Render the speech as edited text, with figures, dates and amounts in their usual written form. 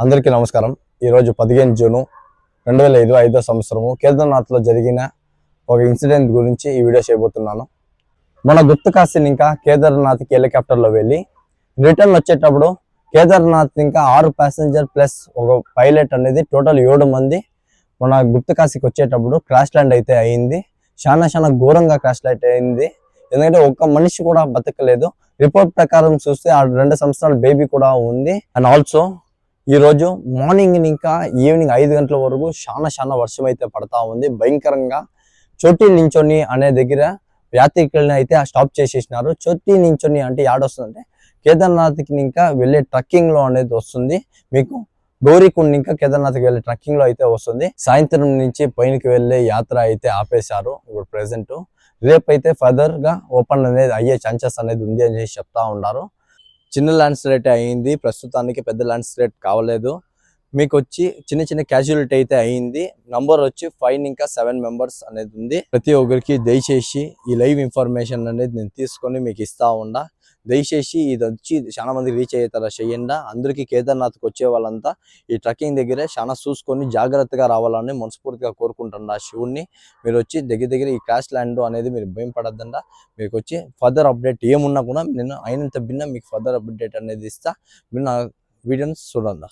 అందరికీ నమస్కారం. ఈరోజు 15 జూను 2005 సంవత్సరము కేదార్నాథ్లో జరిగిన ఒక ఇన్సిడెంట్ గురించి ఈ వీడియో చేయబోతున్నాను. మన గుప్తకాశీని ఇంకా కేదార్నాథ్కి హెలికాప్టర్లో వెళ్ళి రిటర్న్ వచ్చేటప్పుడు కేదార్నాథ్ ఇంకా 6 ప్యాసింజర్ ప్లస్ ఒక పైలట్ అనేది టోటల్ 7 మంది మన గుప్తకాశీకి వచ్చేటప్పుడు క్రాష్ ల్యాండ్ అయితే అయింది. చాలా ఘోరంగా క్రాష్ ల్యాండ్ అయింది. ఎందుకంటే ఒక్క మనిషి కూడా బతకలేదు. రిపోర్ట్ ప్రకారం చూస్తే ఆ 2 సంవత్సరాల బేబీ కూడా ఉంది. అండ్ ఆల్సో ఈ రోజు మార్నింగ్ ఇంకా ఈవినింగ్ 5 గంటల వరకు చాలా వర్షం అయితే పడతా ఉంది భయంకరంగా. చోటి నించొని అనే దగ్గర యాత్రికులను అయితే స్టాప్ చేసేసినారు. చోటి నించొని అంటే యాడొస్తుందంటే కేదార్నాథ్కి ఇంకా వెళ్ళే ట్రక్కింగ్ లో అనేది వస్తుంది. మీకు గౌరీకుండ్ ఇంకా కేదార్నాథ్కి వెళ్ళే ట్రక్కింగ్ లో అయితే వస్తుంది. సాయంత్రం నుంచి పైనకి వెళ్ళే యాత్ర అయితే ఆపేశారు. ఇప్పుడు ప్రెసెంట్ రేపైతే ఫర్దర్ గా ఓపెన్ అనేది అయ్యే ఛాన్సెస్ అనేది ఉంది అని చెప్తా ఉన్నారు. చిన్న ల్యాండ్ స్లైడ్ అయ్యింది, ప్రస్తుతానికి పెద్ద ల్యాండ్ స్లైడ్ కావలేదు. మీకు వచ్చి చిన్న క్యాజువాలిటీ అయితే అయ్యింది. నంబర్ వచ్చి 5 ఇంకా 7 మెంబర్స్ అనేది ఉంది. ప్రతి ఒక్కరికి దయచేసి ఈ లైవ్ ఇన్ఫర్మేషన్ అనేది నేను తీసుకొని మీకు ఇస్తా ఉండా. దయచేసి ఇది వచ్చి చాలా మంది రీచ్ అయ్యేలా చేయండి. అందరికీ కేదార్నాథ్కి వచ్చే వాళ్ళంతా ఈ ట్రక్కింగ్ దగ్గరే చాలా చూసుకొని జాగ్రత్తగా రావాలని మనస్ఫూర్తిగా కోరుకుంటున్నా శివుణ్ణి. మీరు వచ్చి దగ్గర ఈ క్రాష్ ల్యాండ్ అనేది మీరు భయం పడద్దండా. మీకు వచ్చి ఫర్దర్ అప్డేట్ ఏమున్నా కూడా నేను అయినంత భిన్న మీకు ఫర్దర్ అప్డేట్ అనేది ఇస్తా. మీరు నా వీడియోని చూడండి.